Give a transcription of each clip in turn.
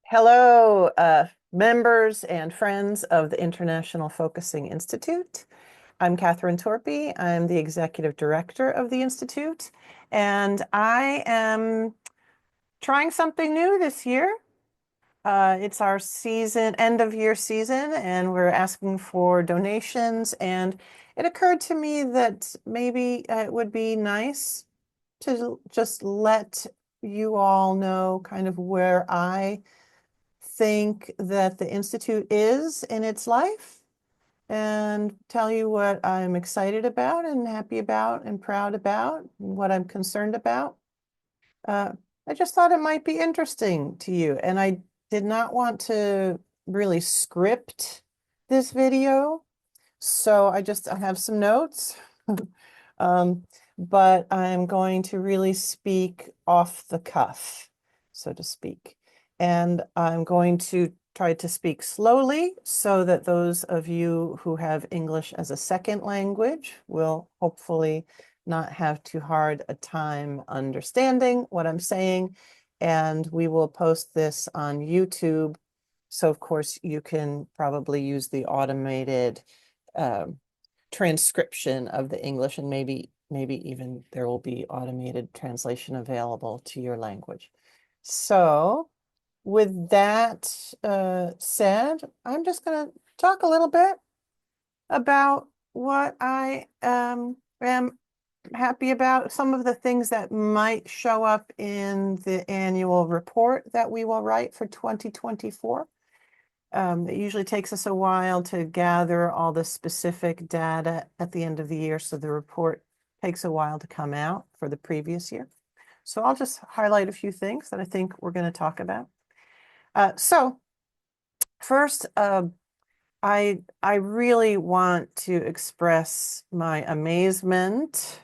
Hello, members and friends of the International Focusing Institute. I'm Catherine Torpey. I'm the executive director of the Institute, and I am trying something new this year. It's our end of year season, and we're asking for donations. And it occurred to me that maybe it would be nice to just let you all know kind of where I think that the Institute is in its life and tell you what I'm excited about and happy about and proud about and what I'm concerned about. Uh, I just thought it might be interesting to you, and I did not want to really script this video, so I have some notes. Um, but I'm going to really speak off the cuff, so to speak. And I'm going to try to speak slowly so that those of you who have English as a second language will hopefully not have too hard a time understanding what I'm saying. And we will post this on YouTube. So of course you can probably use the automated transcription of the English, and maybe even there will be automated translation available to your language. So with that said, I'm just going to talk a little bit about what I am happy about, some of the things that might show up in the annual report that we will write for 2024. It usually takes us a while to gather all the specific data at the end of the year, so the report takes a while to come out for the previous year. So I'll just highlight a few things that I think we're going to talk about. So first, I really want to express my amazement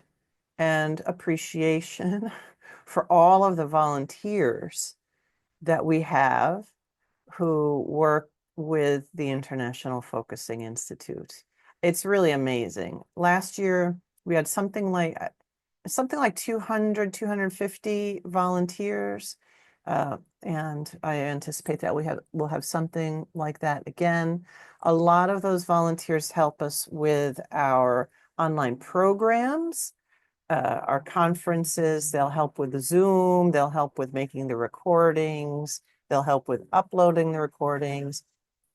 and appreciation for all of the volunteers that we have who work with the International Focusing Institute. It's really amazing. Last year, we had something like 200, 250 volunteers. And I anticipate that we'll have something like that again. A lot of those volunteers help us with our online programs, our conferences. They'll help with the Zoom. They'll help with making the recordings. They'll help with uploading the recordings.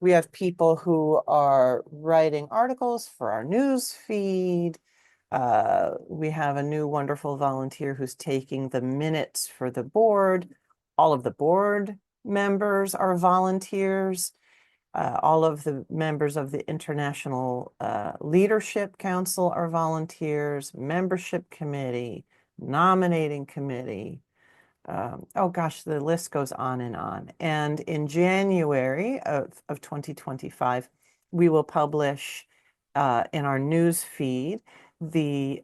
We have people who are writing articles for our news feed. We have a new wonderful volunteer who's taking the minutes for the board. All of the board members are volunteers. All of the members of the International Leadership Council are volunteers, membership committee, nominating committee. Oh gosh, the list goes on and on. And in January of 2025, we will publish in our news feed the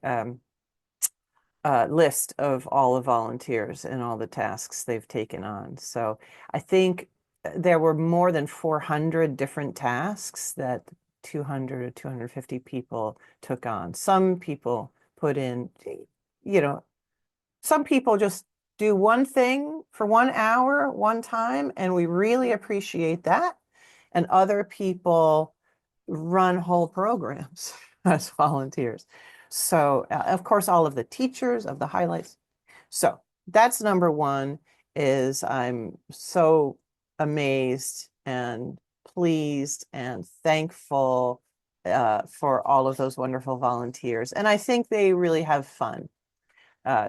list of all the volunteers and all the tasks they've taken on. So I think there were more than 400 different tasks that 200 or 250 people took on. Some people put in, some people just do one thing for 1 hour, one time, and we really appreciate that. And other people run whole programs as volunteers. So, of course, all of the teachers of the highlights. So that's number one, is I'm so amazed and pleased and thankful for all of those wonderful volunteers. And I think they really have fun.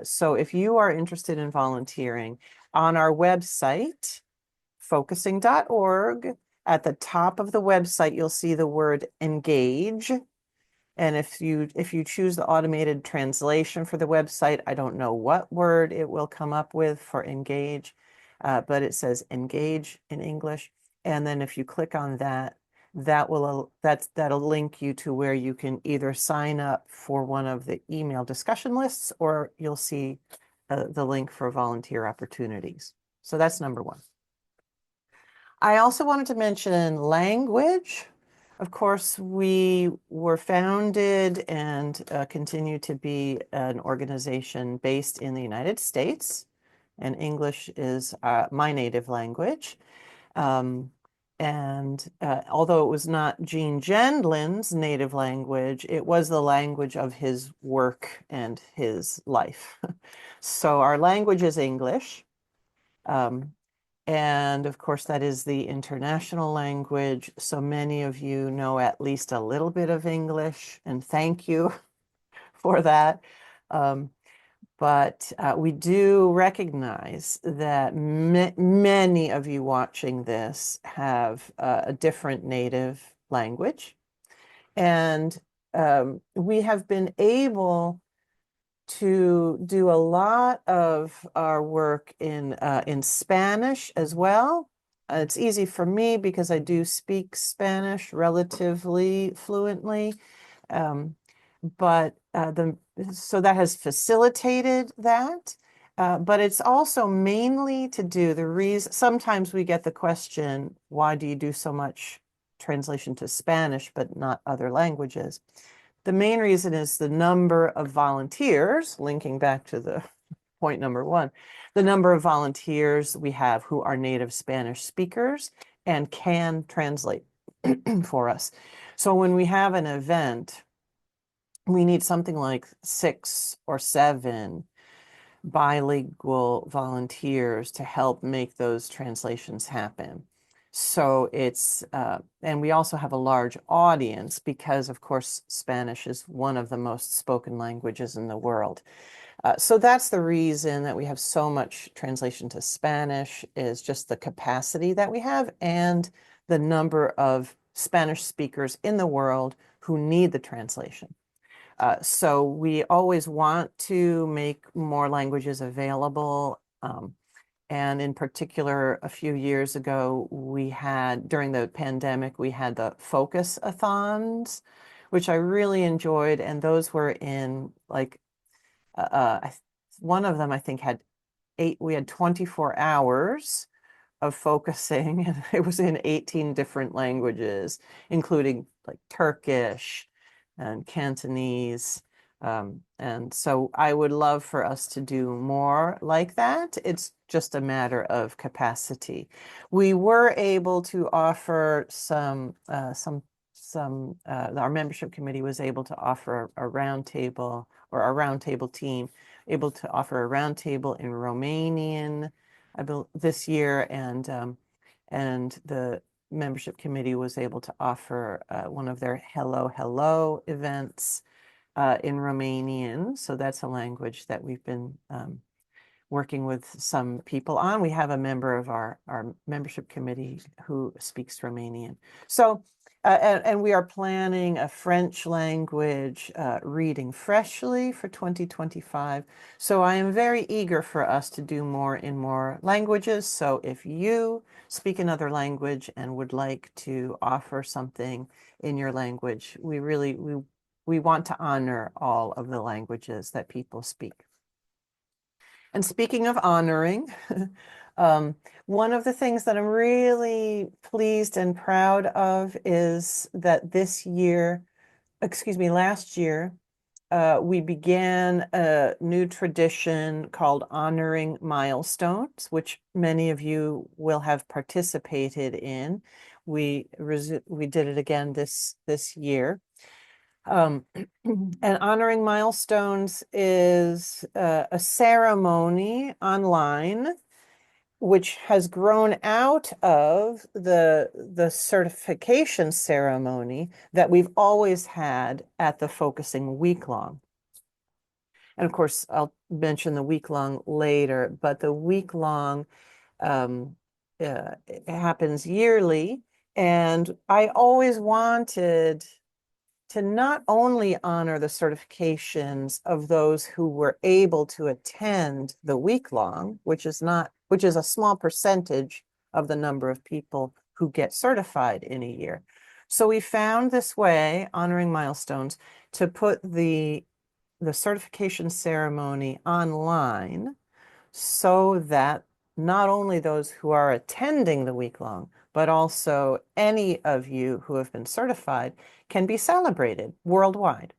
So if you are interested in volunteering, on our website, focusing.org, at the top of the website, you'll see the word engage. And if you choose the automated translation for the website, I don't know what word it will come up with for engage, but it says engage in English. And then if you click on that, that'll link you to where you can either sign up for one of the email discussion lists, or you'll see the link for volunteer opportunities. So that's number one. I also wanted to mention language. Of course, we were founded and continue to be an organization based in the United States, and English is my native language. And although it was not Gene Gendlin's native language, it was the language of his work and his life. So our language is English. Um, and of course, that is the international language. So many of you know at least a little bit of English, and thank you for that. But we do recognize that many of you watching this have a different native language. And we have been able to do a lot of our work in Spanish as well. It's easy for me because I do speak Spanish relatively fluently. Um, but so that has facilitated that. But it's also mainly to do the reason. Sometimes we get the question, why do you do so much translation to Spanish but not other languages? The main reason is the number of volunteers, linking back to the point number one, the number of volunteers we have who are native Spanish speakers and can translate for us. So when we have an event, we need something like 6 or 7 bilingual volunteers to help make those translations happen. So it's, and we also have a large audience because, of course, Spanish is one of the most spoken languages in the world. So that's the reason that we have so much translation to Spanish, is just the capacity that we have and the number of Spanish speakers in the world who need the translation. So we always want to make more languages available. And in particular, a few years ago, we had, during the pandemic, we had the focus-a-thons, which I really enjoyed. And those were in like, one of them I think had we had 24 hours of focusing, and it was in 18 different languages, including like Turkish and Cantonese. And so I would love for us to do more like that. It's just a matter of capacity. We were able to offer our membership committee was able to offer a roundtable, or our roundtable team able to offer a roundtable in Romanian this year, and the membership committee was able to offer one of their Hello Hello events in Romanian. So that's a language that we've been working with some people on. We have a member of our membership committee who speaks Romanian. So, and we are planning a French language reading freshly for 2025. So I am very eager for us to do more in more languages. So if you speak another language and would like to offer something in your language, we want to honor all of the languages that people speak. And speaking of honoring, one of the things that I'm really pleased and proud of is that last year, we began a new tradition called Honoring Milestones, which many of you will have participated in. We did it again this year. And honoring milestones is a ceremony online which has grown out of the certification ceremony that we've always had at the Focusing Week Long. And of course, I'll mention the week long later, but the week long it happens yearly. And I always wanted to not only honor the certifications of those who were able to attend the week long, which is a small percentage of the number of people who get certified in a year. So we found this way, honoring milestones, to put the certification ceremony online so that not only those who are attending the week long, but also any of you who have been certified can be celebrated worldwide.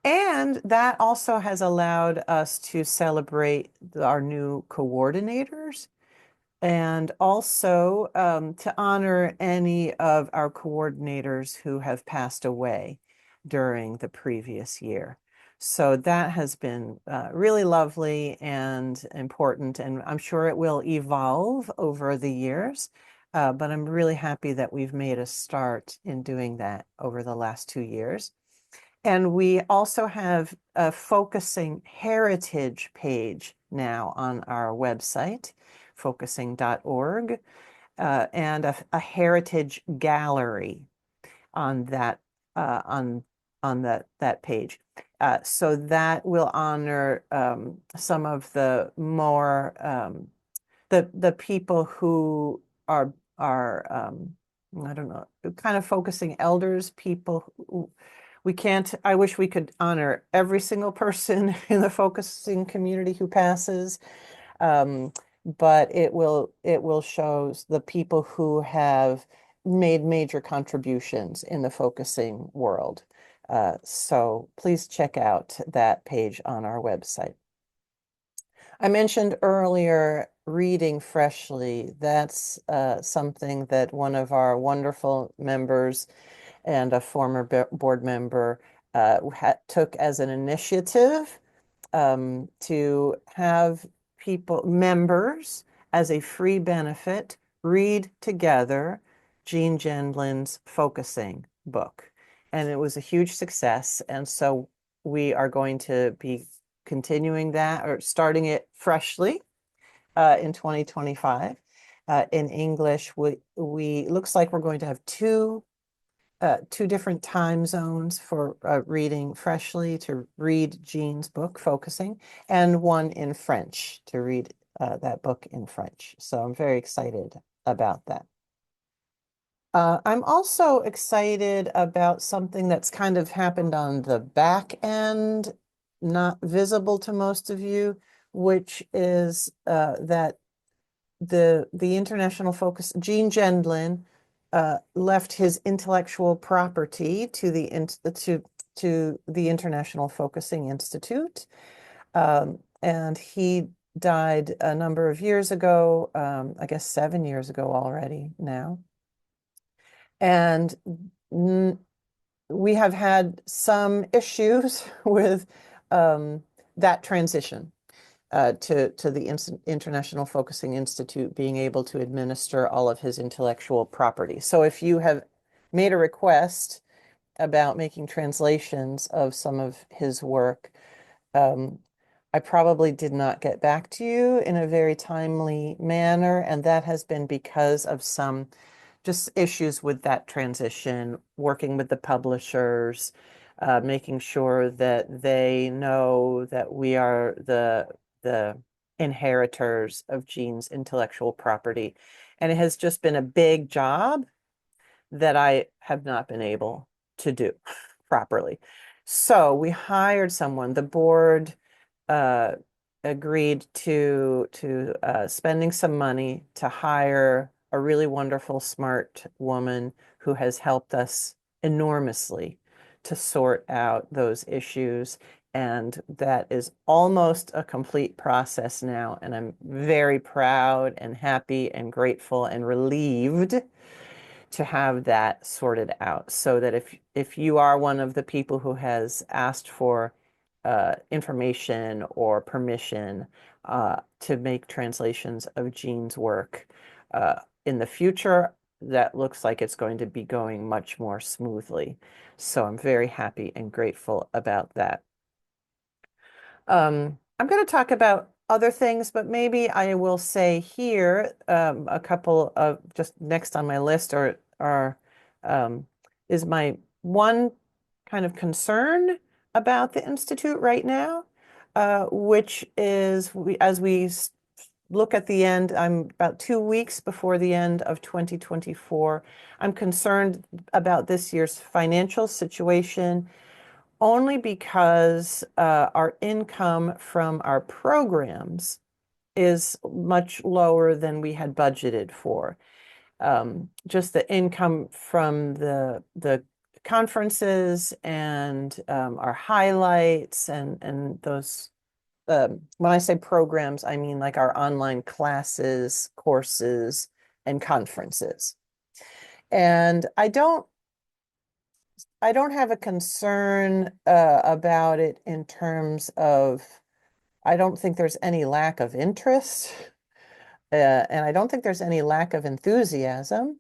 And that also has allowed us to celebrate our new coordinators. and also to honor any of our coordinators who have passed away during the previous year. So that has been really lovely and important, and I'm sure it will evolve over the years. But I'm really happy that we've made a start in doing that over the last 2 years. And we also have a focusing heritage page now on our website, focusing.org, and a heritage gallery on that that page. So that will honor some of the more the people who are I don't know, kind of focusing elders, people who, we can't, I wish we could honor every single person in the focusing community who passes. Um, but it will show the people who have made major contributions in the focusing world. So please check out that page on our website. I mentioned earlier reading freshly. That's something that one of our wonderful members and a former board member took as an initiative to have people, members, as a free benefit, read together Gendlin's Focusing book. And it was a huge success. And so we are going to be continuing that or starting it freshly in 2025. In English, we looks like we're going to have two different time zones for reading freshly to read Jean's book, Focusing, and one in French to read that book in French. So I'm very excited about that. I'm also excited about something that's kind of happened on the back end, not visible to most of you, which is that the international focus, Gendlin left his intellectual property to the International Focusing Institute, and he died a number of years ago. I guess 7 years ago already now, and we have had some issues with that transition to the International Focusing Institute being able to administer all of his intellectual property. So if you have made a request about making translations of some of his work, I probably did not get back to you in a very timely manner, and that has been because of some just issues with that transition, working with the publishers, making sure that they know that we are the inheritors of Jean's intellectual property. And it has just been a big job that I have not been able to do properly. So we hired someone. The board uh, agreed to spending some money to hire a really wonderful, smart woman who has helped us enormously to sort out those issues. And that is almost a complete process now. And I'm very proud and happy and grateful and relieved to have that sorted out so that if you are one of the people who has asked for information or permission to make translations of Jean's work in the future, that looks like it's going to be going much more smoothly. So I'm very happy and grateful about that. I'm going to talk about other things, but maybe I will say here a couple of just next on my list um, is my one kind of concern about the Institute right now, which is as we look at the end, I'm about 2 weeks before the end of 2024. I'm concerned about this year's financial situation only because our income from our programs is much lower than we had budgeted for. Just the income from the conferences and our highlights and those when I say programs, I mean like our online classes, courses, and conferences. And I don't have a concern about it in terms of, I don't think there's any lack of interest, and I don't think there's any lack of enthusiasm.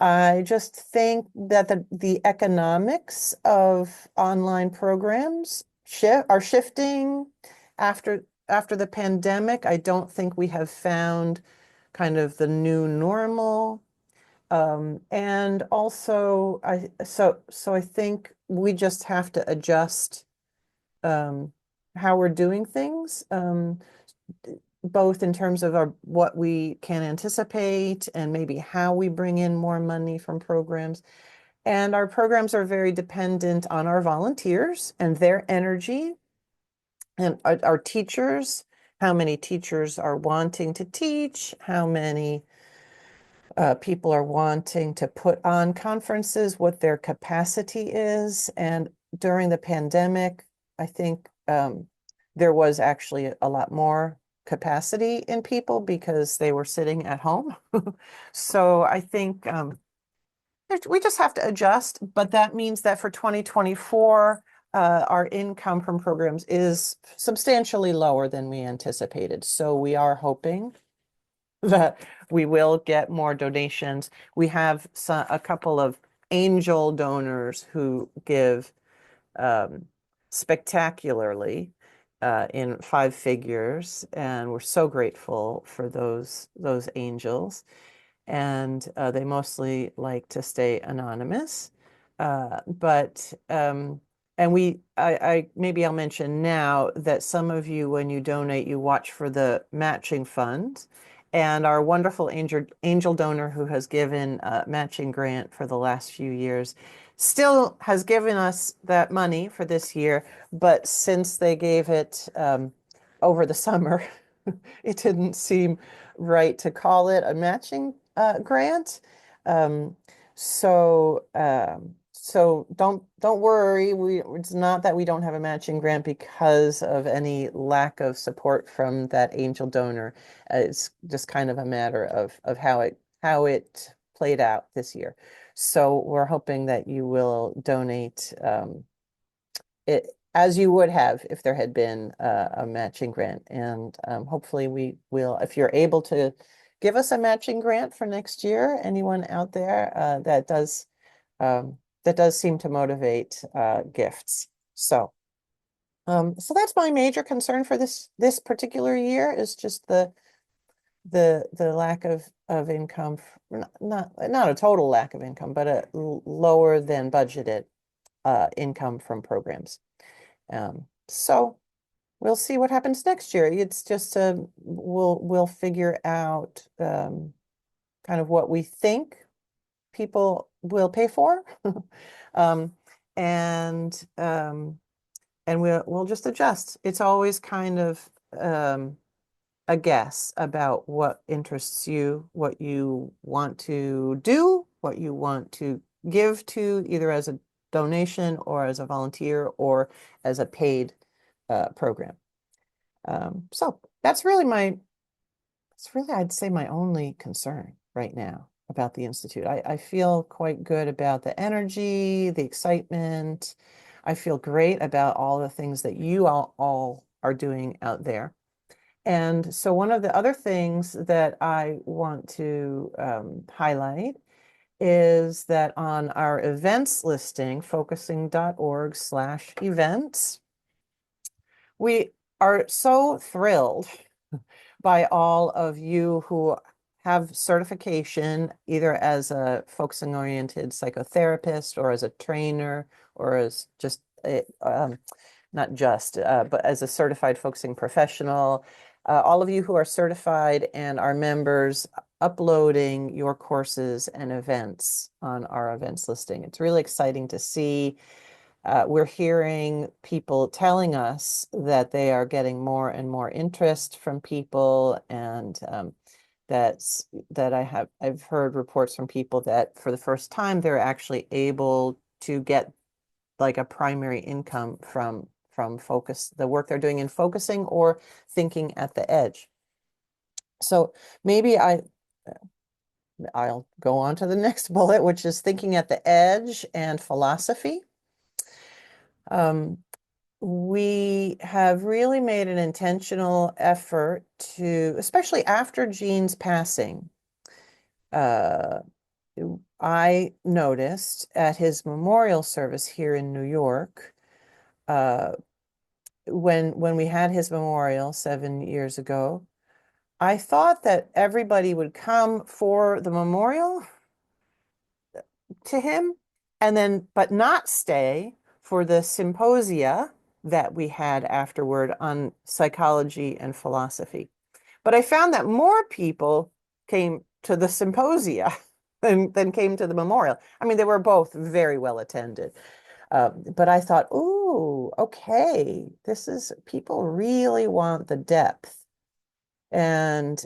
I just think that the economics of online programs are shifting after the pandemic. I don't think we have found kind of the new normal. And also so I think we just have to adjust how we're doing things. Both in terms of what we can anticipate and maybe how we bring in more money from programs. And our programs are very dependent on our volunteers and their energy and our teachers, how many teachers are wanting to teach, how many people are wanting to put on conferences, what their capacity is. And during the pandemic, I think there was actually a lot more capacity in people because they were sitting at home. So I think we just have to adjust, but that means that for 2024, our income from programs is substantially lower than we anticipated. So we are hoping that we will get more donations. We have a couple of angel donors who give spectacularly in 5 figures, and we're so grateful for those angels. And they mostly like to stay anonymous. But and maybe I'll mention now that some of you, when you donate, you watch for the matching fund. And our wonderful angel donor who has given a matching grant for the last few years still has given us that money for this year. But since they gave it over the summer, it didn't seem right to call it a matching grant. Um, so don't worry. It's not that we don't have a matching grant because of any lack of support from that angel donor. It's just kind of a matter of how it played out this year. So we're hoping that you will donate it as you would have if there had been a matching grant. And hopefully we will, if you're able to give us a matching grant for next year, anyone out there that does seem to motivate gifts. So that's my major concern for this particular year is just the lack of income, not a total lack of income, but a lower than budgeted income from programs. So we'll see what happens next year. It's just we'll figure out kind of what we think people will pay for, um, and um, and we'll just adjust. It's always kind of a guess about what interests you, what you want to do, what you want to give to, either as a donation or as a volunteer or as a paid program. So that's really, I'd say, my only concern right now about the Institute. I feel quite good about the energy, the excitement. I feel great about all the things that you all are doing out there. And so one of the other things that I want to highlight is that on our events listing, focusing.org/events, we are so thrilled by all of you who have certification, either as a focusing-oriented psychotherapist or as a trainer or as just not just, but as a certified focusing professional. All of you who are certified and are members uploading your courses and events on our events listing. It's really exciting to see. We're hearing people telling us that they are getting more and more interest from people, and I've heard reports from people that for the first time they're actually able to get like a primary income from from the work they're doing in focusing or thinking at the edge. So maybe I'll go on to the next bullet, which is thinking at the edge and philosophy. We have really made an intentional effort to, especially after Gene's passing, I noticed at his memorial service here in New York, when we had his memorial 7 years ago, I thought that everybody would come for the memorial to him and then, but not stay for the symposia that we had afterward on psychology and philosophy. But I found that more people came to the symposia than came to the memorial. I mean, they were both very well attended. But I thought, ooh, okay, people really want the depth. And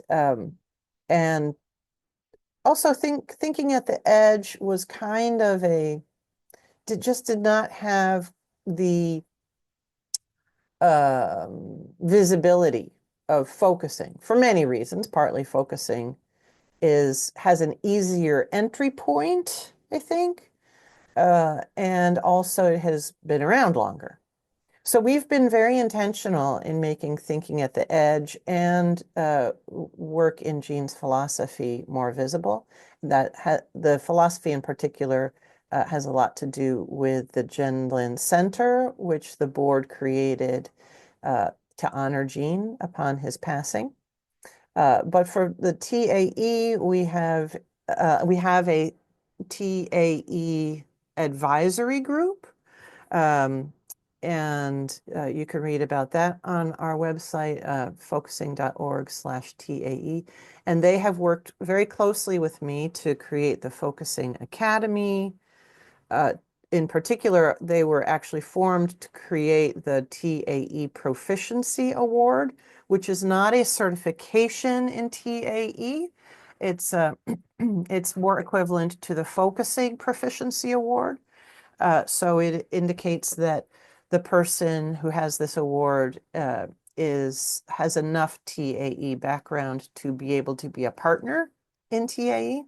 also thinking at the edge was kind of just did not have the visibility of focusing for many reasons. Partly focusing has an easier entry point, I think, and also it has been around longer. So we've been very intentional in making thinking at the edge and work in Gene's philosophy more visible. The philosophy in particular has a lot to do with the Gendlin Center, which the board created to honor Gene upon his passing. But for the TAE, we have a TAE advisory group. And you can read about that on our website, focusing.org/TAE. And they have worked very closely with me to create the Focusing Academy. In particular, they were actually formed to create the TAE Proficiency Award, which is not a certification in TAE. It's it's more equivalent to the Focusing Proficiency Award. So it indicates that the person who has this award has enough TAE background to be able to be a partner in TAE.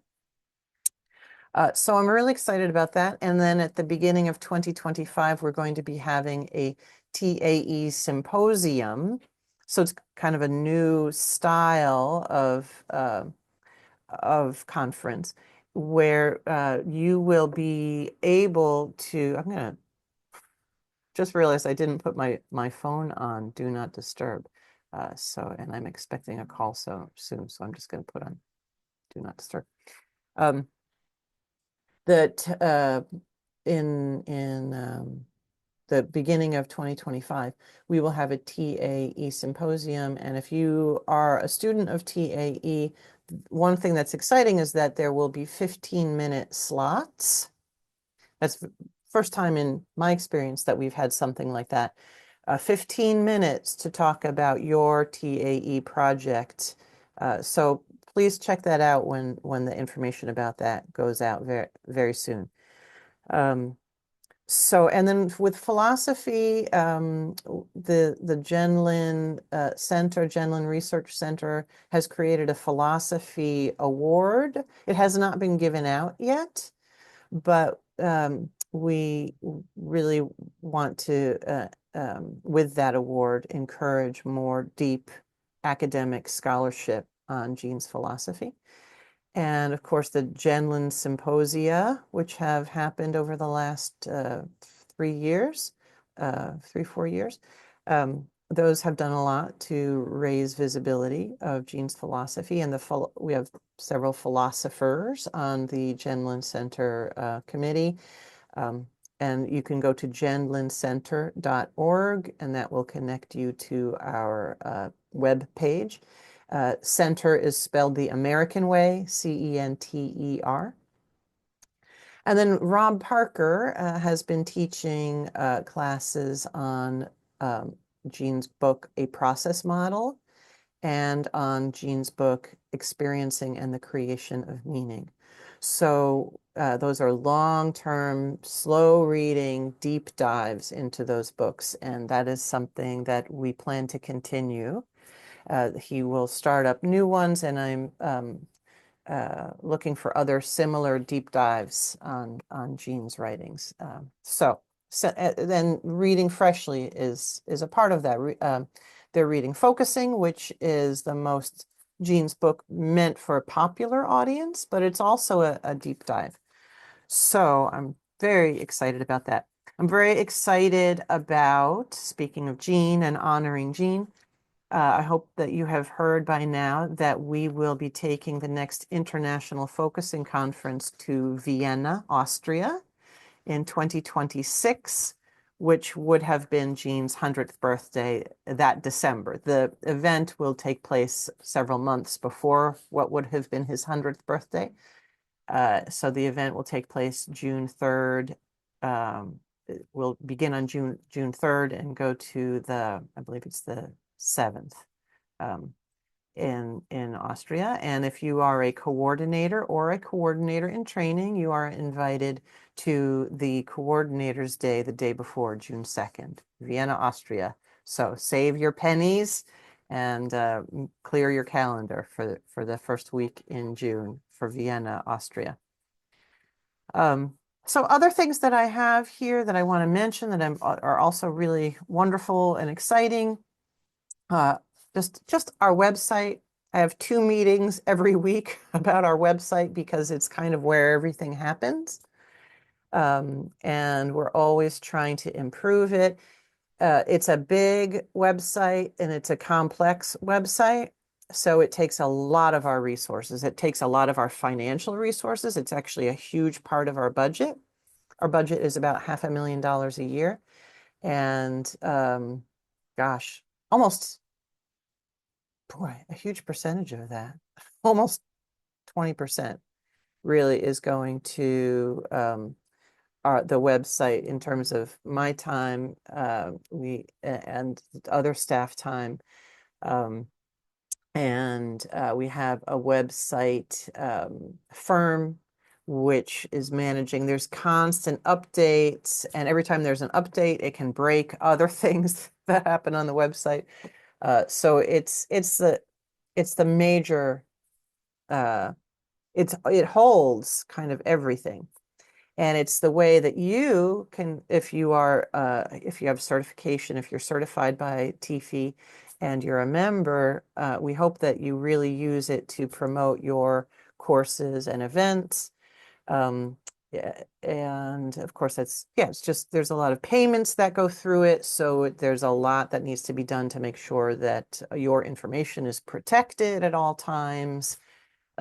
So I'm really excited about that. And then at the beginning of 2025, we're going to be having a TAE symposium. So it's kind of a new style of conference where you will be able to, I'm going to just realized I didn't put my phone on Do Not Disturb. And I'm expecting a call soon, so I'm just going to put on Do Not Disturb. That in the beginning of 2025, we will have a TAE symposium. And if you are a student of TAE, one thing that's exciting is that there will be 15-minute slots. That's the first time in my experience that we've had something like that. 15 minutes to talk about your TAE project. So please check that out when the information about that goes out very, very soon. And then with philosophy, the Gendlin Center, Gendlin Research Center, has created a philosophy award. It has not been given out yet, but we really want to, with that award, encourage more deep academic scholarship on Gene's philosophy. And of course, the Gendlin Symposia, which have happened over the last 4 years, those have done a lot to raise visibility of Gene's philosophy. And we have several philosophers on the Gendlin Center committee. And you can go to gendlincenter.org, and that will connect you to our web page. Center is spelled the American way, CENTER. And then Rob Parker has been teaching classes on Gene's book, A Process Model, and on Gene's book, experiencing and the creation of meaning. So those are long-term, slow reading, deep dives into those books, and that is something that we plan to continue. He will start up new ones, and I'm looking for other similar deep dives on Gene's writings. Then reading freshly is a part of that. They're reading focusing, which is the most Gene's book meant for a popular audience, but it's also a deep dive. So I'm very excited about that. I'm very excited about, speaking of Gene and honoring Gene, I hope that you have heard by now that we will be taking the next International Focusing Conference to Vienna, Austria in 2026, which would have been Gene's 100th birthday that December. The event will take place several months before what would have been his 100th birthday. So the event will take place June 3rd. It will begin on June 3rd and go to I believe it's the 7th in Austria. And if you are a coordinator or a coordinator in training, you are invited to the Coordinators Day the day before, June 2nd, Vienna, Austria. So save your pennies and clear your calendar for the first week in June for Vienna, Austria. So other things that I have here that I want to mention that are also really wonderful and exciting. Just our website. I have 2 meetings every week about our website because it's kind of where everything happens. And we're always trying to improve it. It's a big website and it's a complex website. So it takes a lot of our resources. It takes a lot of our financial resources. It's actually a huge part of our budget. Our budget is about $500,000 a year. And gosh, almost, boy, a huge percentage of that, almost 20% really is going to the website in terms of my time, and other staff time. And we have a website firm which is managing. There's constant updates, and every time there's an update, it can break other things that happen on the website. So it's the major. It holds kind of everything. And it's the way that you can, if you have certification, if you're certified by TIFI and you're a member, we hope that you really use it to promote your courses and events. Yeah, and of course it's just, there's a lot of payments that go through it. So there's a lot that needs to be done to make sure that your information is protected at all times.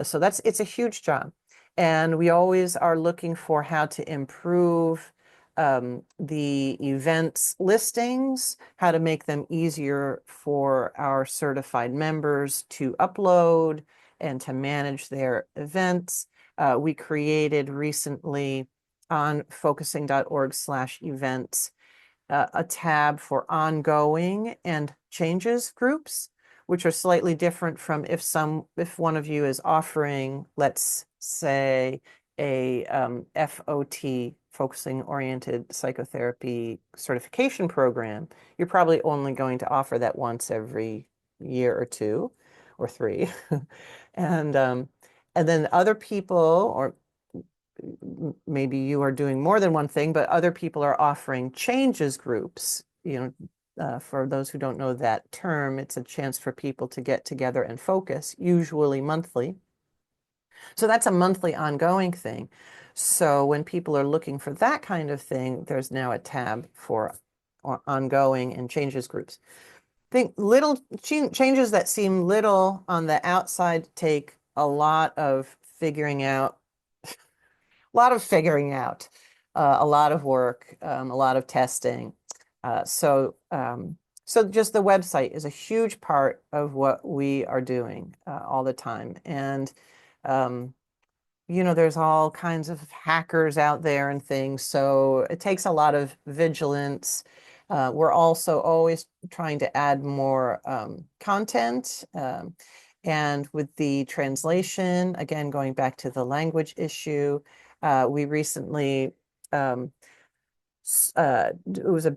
So it's a huge job. And we always are looking for how to improve the events listings, how to make them easier for our certified members to upload and to manage their events. We created recently on focusing.org/events a tab for ongoing and changes groups, which are slightly different from if one of you is offering, let's say, a FOT, focusing oriented psychotherapy certification program, you're probably only going to offer that once every year or 2 or 3. And then other people, or maybe you are doing more than one thing, but other people are offering changes groups. For those who don't know that term, it's a chance for people to get together and focus, usually monthly. So that's a monthly ongoing thing. So when people are looking for that kind of thing, there's now a tab for ongoing and changes groups. I think little changes that seem little on the outside take a lot of figuring out, a lot of work, a lot of testing. So just the website is a huge part of what we are doing all the time. And, there's all kinds of hackers out there and things. So it takes a lot of vigilance. We're also always trying to add more content. And with the translation, again, going back to the language issue, we recently, it was a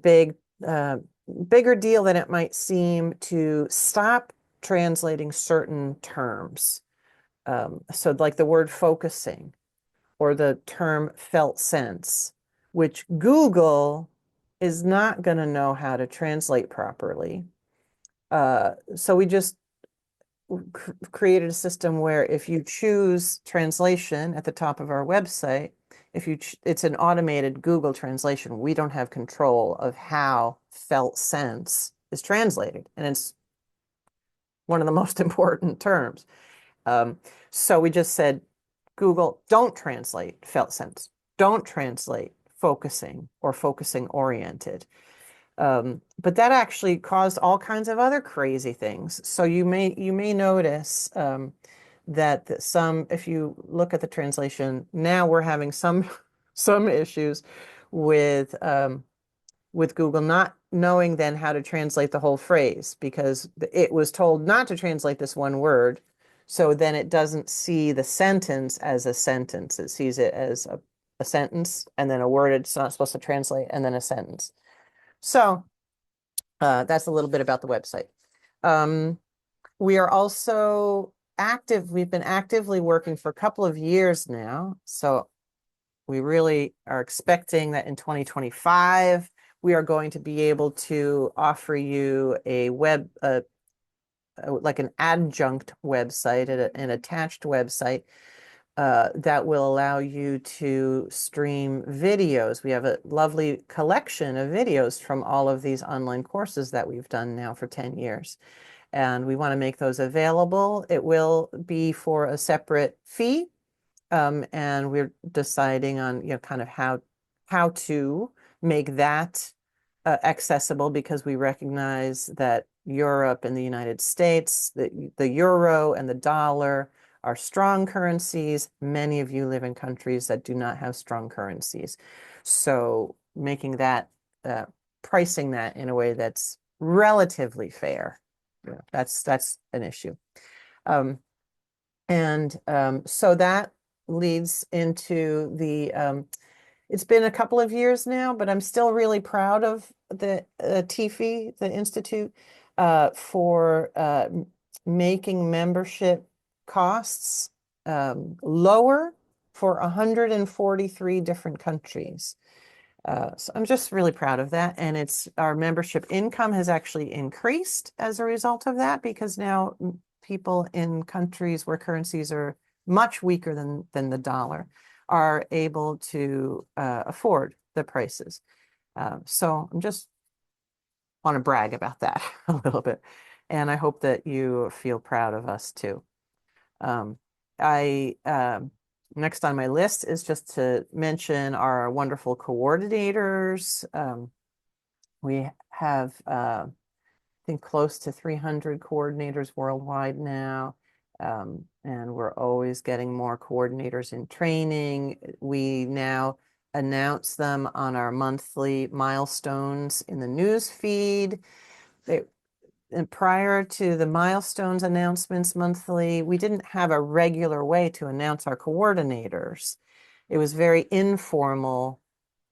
bigger deal than it might seem to stop translating certain terms. So like the word focusing or the term felt sense, which Google is not going to know how to translate properly. So we just created a system where if you choose translation at the top of our website, it's an automated Google translation. We don't have control of how felt sense is translated, and it's one of the most important terms. So we just said, Google, don't translate felt sense. Don't translate focusing or focusing oriented. But that actually caused all kinds of other crazy things. So you may notice that if you look at the translation, now we're having some issues with Google not knowing then how to translate the whole phrase because it was told not to translate this one word. So then it doesn't see the sentence as a sentence. It sees it as a sentence and then a word it's not supposed to translate and then a sentence. So that's a little bit about the website. We are also active. We've been actively working for a couple of years now. So we really are expecting that in 2025, we are going to be able to offer you a like an adjunct website, an attached website that will allow you to stream videos. We have a lovely collection of videos from all of these online courses that we've done now for 10 years. And we want to make those available. It will be for a separate fee. And we're deciding on, kind of how to make that accessible because we recognize that Europe and the United States, the euro and the dollar are strong currencies. Many of you live in countries that do not have strong currencies. So making that, pricing that in a way that's relatively fair, that's an issue. So that leads into it's been a couple of years now, but I'm still really proud of the TIFI, the Institute, for making membership costs lower for 143 different countries. So I'm just really proud of that. And our membership income has actually increased as a result of that because now people in countries where currencies are much weaker than the dollar are able to afford the prices. So I'm just want to brag about that a little bit. And I hope that you feel proud of us too. Next on my list is just to mention our wonderful coordinators. We have, I think, close to 300 coordinators worldwide now. And we're always getting more coordinators in training. We now announce them on our monthly milestones in the news feed. And prior to the milestones announcements monthly, we didn't have a regular way to announce our coordinators. It was very informal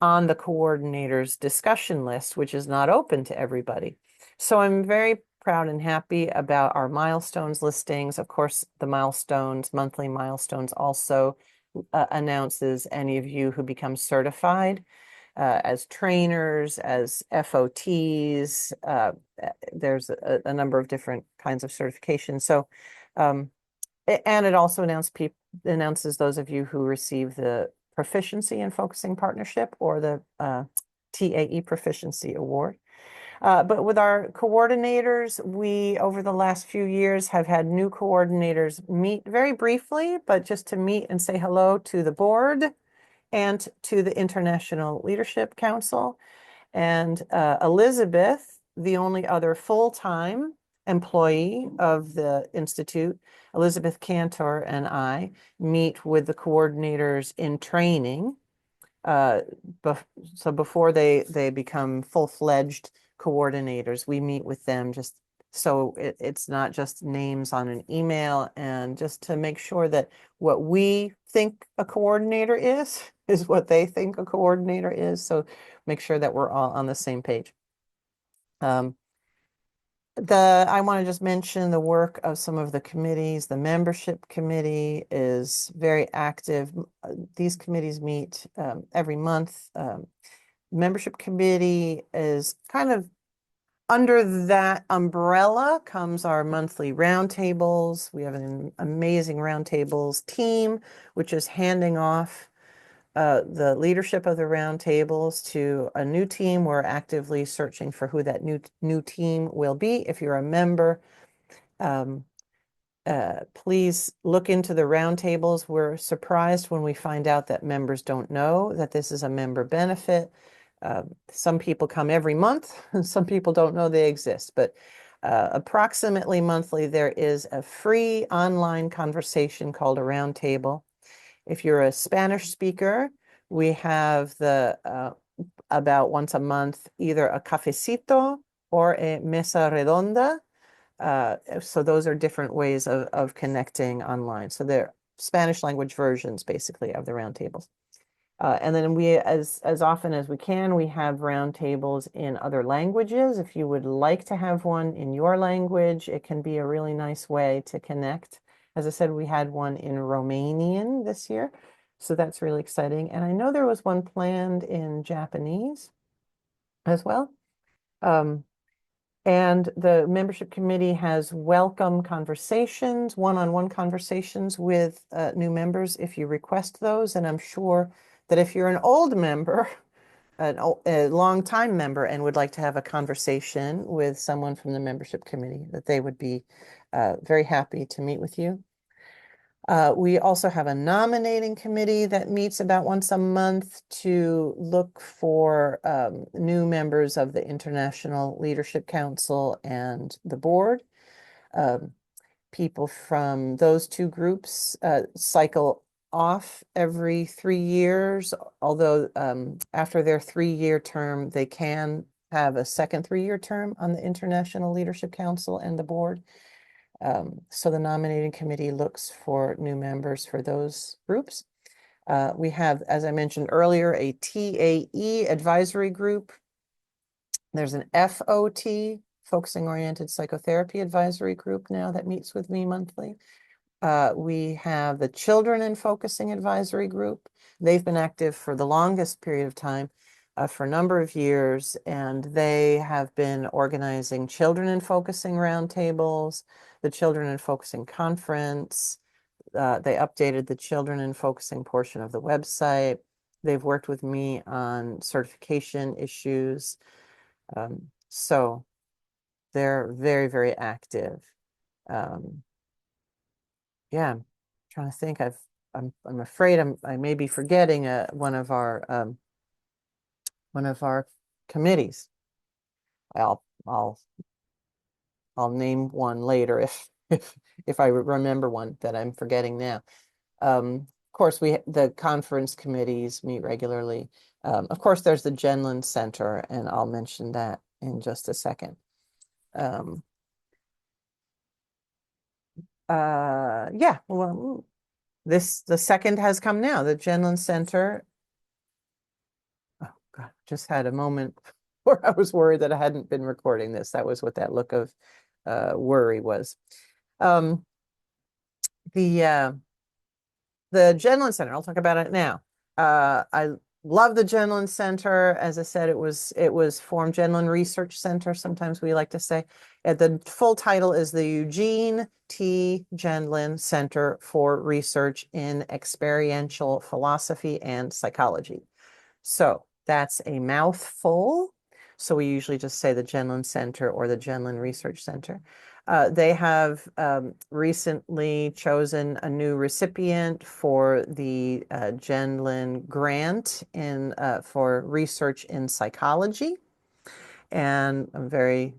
on the coordinators discussion list, which is not open to everybody. So I'm very proud and happy about our milestones listings. Of course, the monthly milestones also announces any of you who become certified as trainers, as FOTs. There's a number of different kinds of certifications. So, and it also announces those of you who receive the Proficiency in Focusing Partnership or the TAE Proficiency Award. But with our coordinators, we, over the last few years, have had new coordinators meet very briefly, but just to meet and say hello to the board and to the International Leadership Council. And Elizabeth, the only other full-time employee of the Institute, Elizabeth Cantor and I meet with the coordinators in training. So before they become full-fledged coordinators, we meet with them just So it's not just names on an email, and just to make sure that what we think a coordinator is what they think a coordinator is. So make sure that we're all on the same page. I want to just mention the work of some of the committees. The membership committee is very active. These committees meet every month. Membership committee is kind of under that umbrella comes our monthly roundtables. We have an amazing roundtables team, which is handing off the leadership of the roundtables to a new team. We're actively searching for who that new team will be. If you're a member, please look into the roundtables. We're surprised when we find out that members don't know that this is a member benefit. Some people come every month, and some people don't know they exist, but approximately monthly, there is a free online conversation called a roundtable. If you're a Spanish speaker, we have about once a month, either a cafecito or a mesa redonda. So those are different ways of connecting online. So they're Spanish language versions, basically, of the roundtables. And then we, as often as we can, we have roundtables in other languages. If you would like to have one in your language, it can be a really nice way to connect. As I said, we had one in Romanian this year, so that's really exciting. And I know there was one planned in Japanese as well. And the membership committee has welcome conversations, one-on-one conversations with new members if you request those. And I'm sure that if you're an old member, a long-time member, and would like to have a conversation with someone from the membership committee, that they would be very happy to meet with you. We also have a nominating committee that meets about once a month to look for new members of the International Leadership Council and the board. People from those two groups cycle off every 3 years, although after their 3-year term, they can have a second 3-year term on the International Leadership Council and the board. So the nominating committee looks for new members for those groups. We have, as I mentioned earlier, a TAE advisory group. There's an FOT, Focusing Oriented Psychotherapy Advisory Group now that meets with me monthly. We have the Children in Focusing Advisory Group. They've been active for the longest period of time, for a number of years, and they have been organizing Children in Focusing roundtables, the Children in Focusing conference. They updated the Children in Focusing portion of the website. They've worked with me on certification issues. So they're very, very active. Yeah, I'm trying to think. I'm afraid I may be forgetting one of our committees. I'll name one later if I remember one that I'm forgetting now. Of course, the conference committees meet regularly. Of course, there's the Gendlin Center, and I'll mention that in just a second. Yeah, well, the second has come now. The Gendlin Center. Oh God, just had a moment where I was worried that I hadn't been recording this. That was what that look of worry was. The Gendlin Center, I'll talk about it now. I love the Gendlin Center. As I said, it was formed Gendlin Research Center, sometimes we like to say. The full title is the Eugene T. Gendlin Center for Research in Experiential Philosophy and Psychology. So that's a mouthful. So we usually just say the Gendlin Center or the Gendlin Research Center. They have recently chosen a new recipient for the Gendlin grant for research in psychology. And I'm very,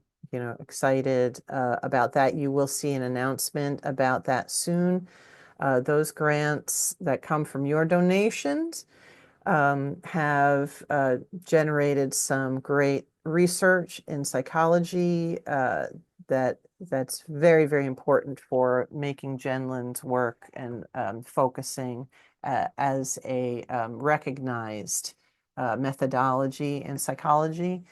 excited about that. You will see an announcement about that soon. Those grants that come from your donations have generated some great research in psychology that that's very, very important for making Gendlin's work and focusing as a recognized methodology in psychology.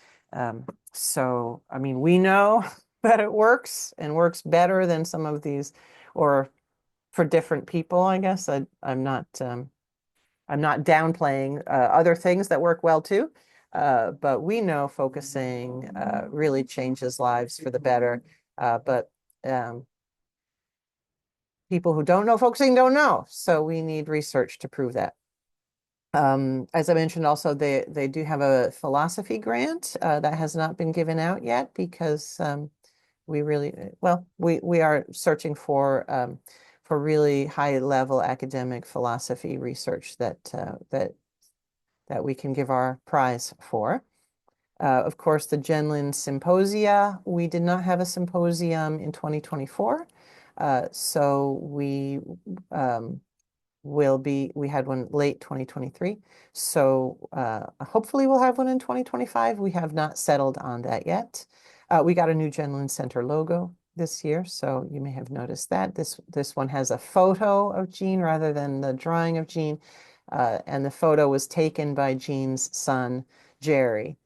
So, I mean, we know that it works and works better than some of these, or for different people, I guess. I'm not downplaying other things that work well too, but we know focusing really changes lives for the better. But people who don't know focusing don't know, so we need research to prove that. As I mentioned, also they do have a philosophy grant that has not been given out yet because we really we are searching for really high level academic philosophy research that we can give our prize for. Of course, the Gendlin Symposia, we did not have a symposium in 2024. So we had one late 2023. So hopefully we'll have one in 2025. We have not settled on that yet. We got a new Gendlin Center logo this year, so you may have noticed that. This one has a photo of Jean rather than the drawing of Jean. And the photo was taken by Jean's son, Jerry.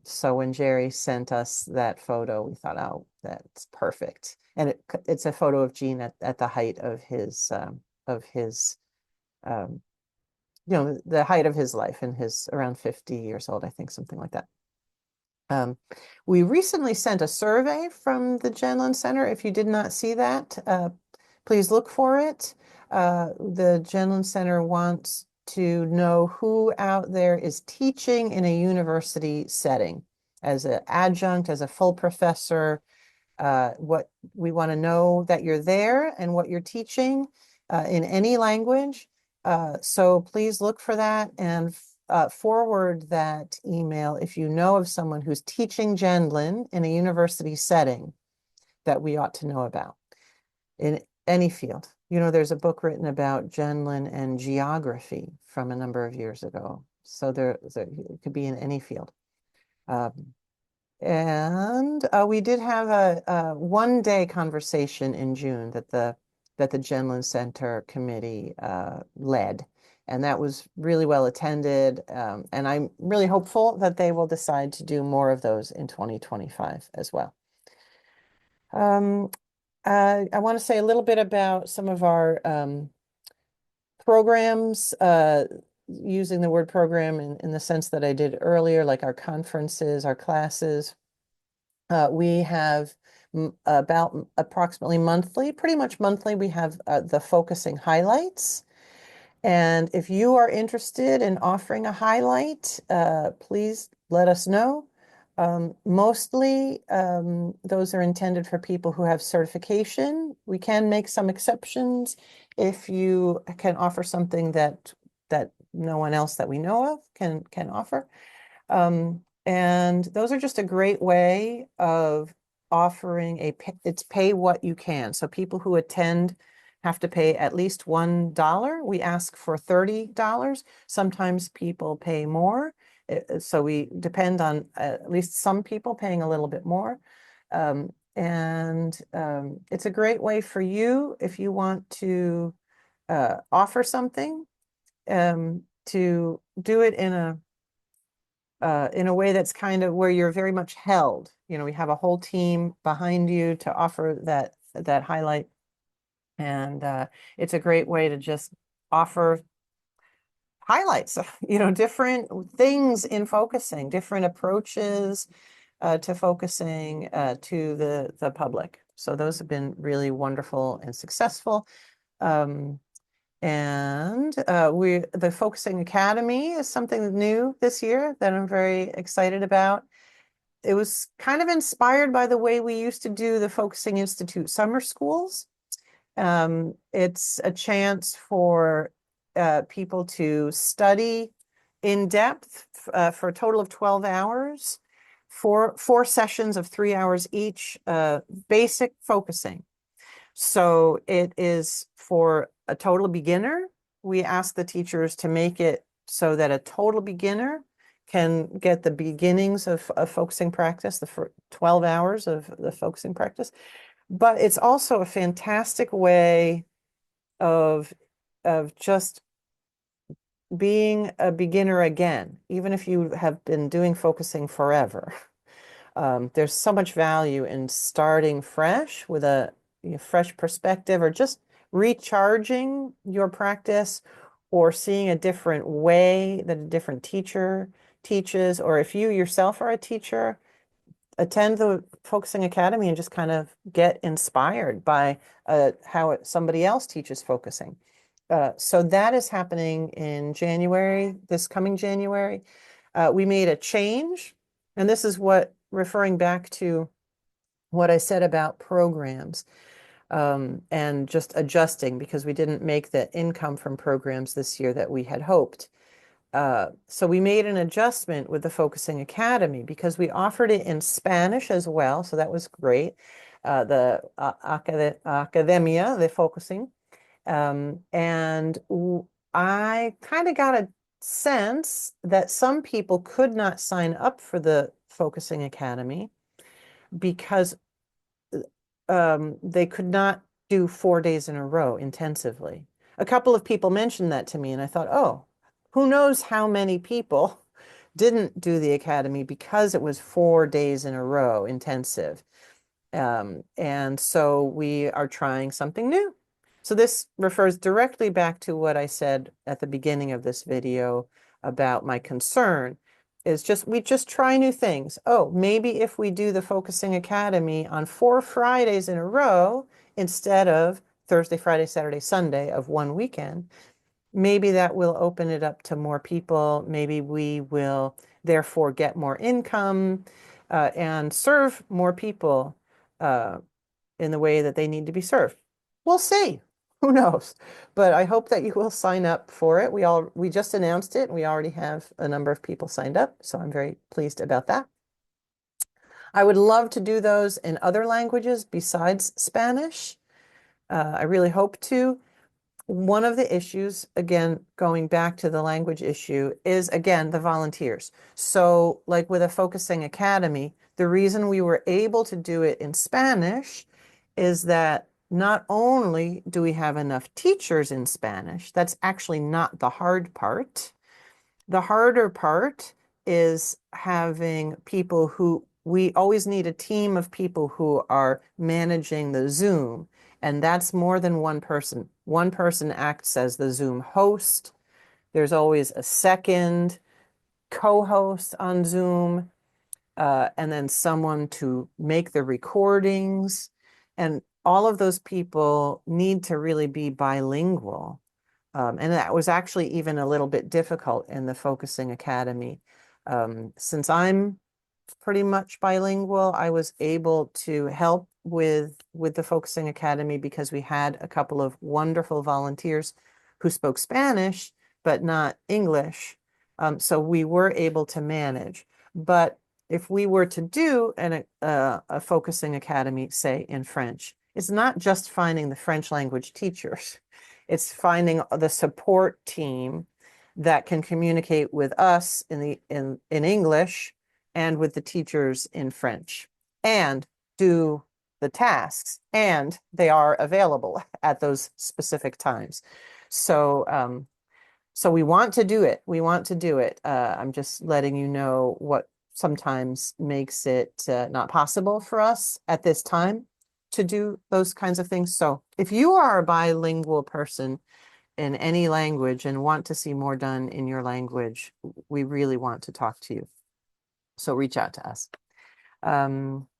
So when Jerry sent us that photo, we thought, oh, that's perfect. And it's a photo of Jean at the height of his um, the height of his life, and his around 50 years old, I think, something like that. We recently sent a survey from the Gendlin Center. If you did not see that, please look for it. The Gendlin Center wants to know who out there is teaching in a university setting as an adjunct, as a full professor. What we want to know that you're there and what you're teaching in any language. So please look for that and forward that email if you know of someone who's teaching Gendlin in a university setting that we ought to know about in any field. You know, there's a book written about Gendlin and geography from a number of years ago. So it could be in any field. And we did have a one-day conversation in June that the Gendlin Center committee led. And that was really well attended. And I'm really hopeful that they will decide to do more of those in 2025 as well. I want to say a little bit about some of our programs, using the word program in the sense that I did earlier, like our conferences, our classes. We have about approximately monthly, pretty much monthly, we have the focusing highlights. And if you are interested in offering a highlight, please let us know. Mostly, those are intended for people who have certification. We can make some exceptions if you can offer something that no one else that we know of can offer. And those are just a great way of offering it's pay what you can. So people who attend have to pay at least $1. We ask for $30. Sometimes people pay more. So we depend on at least some people paying a little bit more. It's a great way for you if you want to offer something, to do it in a way that's kind of where you're very much held. You know, we have a whole team behind you to offer that highlight. And it's a great way to just offer highlights, you know, different things in focusing, different approaches to focusing to the public. So those have been really wonderful and successful. The Focusing Academy is something new this year that I'm very excited about. It was kind of inspired by the way we used to do the Focusing Institute summer schools. It's a chance for people to study in depth for a total of 12 hours, four sessions of 3 hours each, basic focusing. So it is for a total beginner. We ask the teachers to make it so that a total beginner can get the beginnings of focusing practice, the 12 hours of the focusing practice. But it's also a fantastic way of just being a beginner again, even if you have been doing focusing forever. There's so much value in starting fresh with a fresh perspective, or just recharging your practice, or seeing a different way that a different teacher teaches, or if you yourself are a teacher, attend the Focusing Academy and just kind of get inspired by how somebody else teaches focusing. So that is happening in January, this coming January. We made a change, and this is what, referring back to what I said about programs, and just adjusting because we didn't make the income from programs this year that we had hoped. So we made an adjustment with the Focusing Academy because we offered it in Spanish as well. So that was great. The Academia de Focusing. And I kind of got a sense that some people could not sign up for the Focusing Academy because they could not do 4 days in a row intensively. A couple of people mentioned that to me, and I thought, oh, who knows how many people didn't do the academy because it was 4 days in a row intensive. And so we are trying something new. So this refers directly back to what I said at the beginning of this video about my concern is just, we just try new things. Oh, maybe if we do the Focusing Academy on 4 Fridays in a row instead of Thursday, Friday, Saturday, Sunday of one weekend, maybe that will open it up to more people. Maybe we will therefore get more income and serve more people in the way that they need to be served. We'll see. Who knows? But I hope that you will sign up for it. We just announced it. We already have a number of people signed up, so I'm very pleased about that. I would love to do those in other languages besides Spanish. I really hope to. One of the issues, again, going back to the language issue, is again the volunteers. So, like with a Focusing Academy, the reason we were able to do it in Spanish is that not only do we have enough teachers in Spanish, that's actually not the hard part. The harder part is having people who, we always need a team of people who are managing the Zoom, and that's more than one person. One person acts as the Zoom host. There's always a second co-host on Zoom, and then someone to make the recordings. And all of those people need to really be bilingual. And that was actually even a little bit difficult in the Focusing Academy. Since I'm pretty much bilingual, I was able to help with the Focusing Academy because we had a couple of wonderful volunteers who spoke Spanish, but not English. So we were able to manage. But if we were to do a Focusing Academy, say in French, it's not just finding the French language teachers. It's finding the support team that can communicate with us in English and with the teachers in French and do the tasks, and they are available at those specific times. So so we want to do it. We want to do it. I'm just letting you know what sometimes makes it not possible for us at this time to do those kinds of things. So if you are a bilingual person in any language and want to see more done in your language, we really want to talk to you. So reach out to us.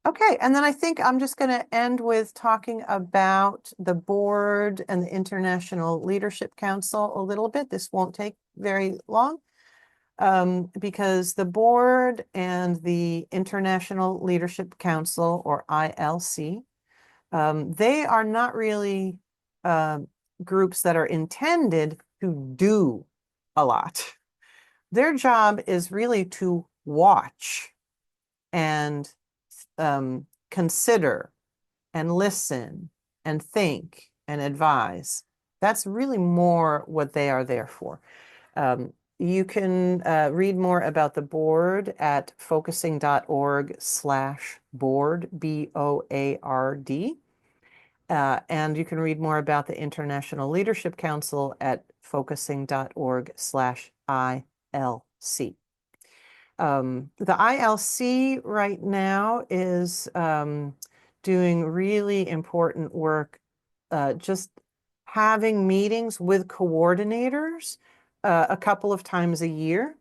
Okay, and then I think I'm just going to end with talking about the board and the International Leadership Council a little bit. This won't take very long because the board and the International Leadership Council, or ILC, they are not really groups that are intended to do a lot. Their job is really to watch and consider and listen and think and advise. That's really more what they are there for. You can read more about the board at focusing.org/board, BOARD. And you can read more about the International Leadership Council at focusing.org/ILC. The ILC right now is doing really important work, just having meetings with coordinators a couple of times a year.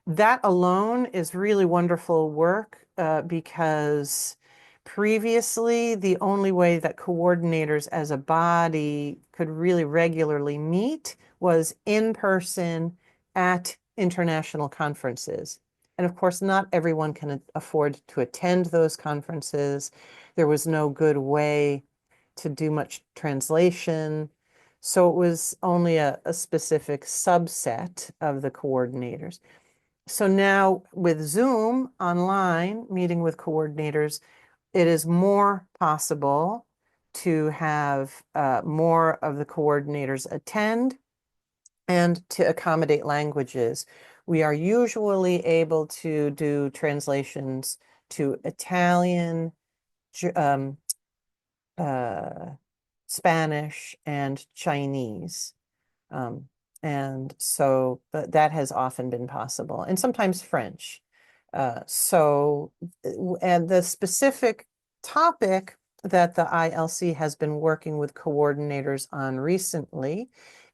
That alone is really wonderful work because previously the only way that coordinators as a body could really regularly meet was in person at international conferences. And of course, not everyone can afford to attend those conferences. There was no good way to do much translation. So it was only a specific subset of the coordinators. So now with Zoom online, meeting with coordinators, it is more possible to have more of the coordinators attend and to accommodate languages. We are usually able to do translations to Italian, Spanish, and Chinese. And so that has often been possible, and sometimes French. And the specific topic that the ILC has been working with coordinators on recently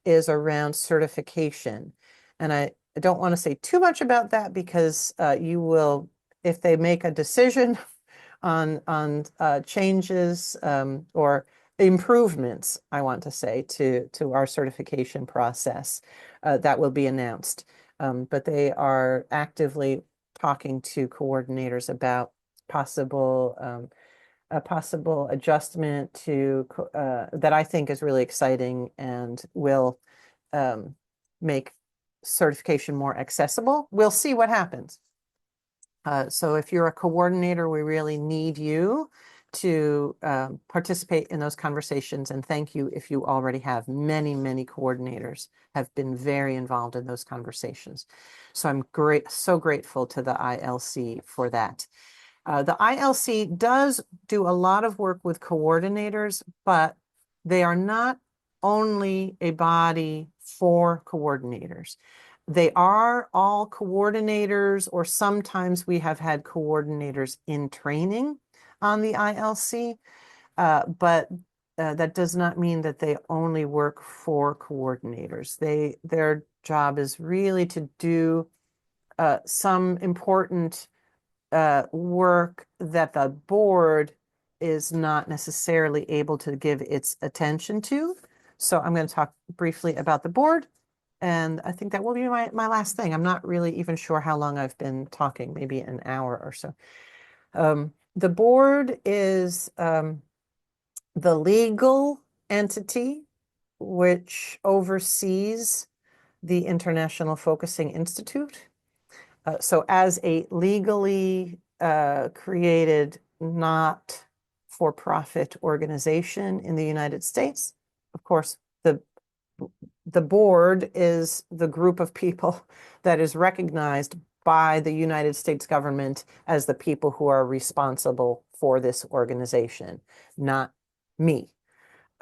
is around certification. And I don't want to say too much about that because you will, if they make a decision on changes or improvements, I want to say, to our certification process, that will be announced. But they are actively talking to coordinators about a possible adjustment to that I think is really exciting and will make certification more accessible. We'll see what happens. So if you're a coordinator, we really need you to participate in those conversations. And thank you if you already have. Many, many coordinators have been very involved in those conversations. So I'm so grateful to the ILC for that. The ILC does do a lot of work with coordinators, but they are not only a body for coordinators. They are all coordinators, or sometimes we have had coordinators in training on the ILC, but that does not mean that they only work for coordinators. Their job is really to do some important work that the board is not necessarily able to give its attention to. So I'm going to talk briefly about the board. And I think that will be my last thing. I'm not really even sure how long I've been talking, maybe an hour or so. The board is the legal entity which oversees the International Focusing Institute. So as a legally created not-for-profit organization in the United States, of course, the board is the group of people that is recognized by the United States government as the people who are responsible for this organization, not me.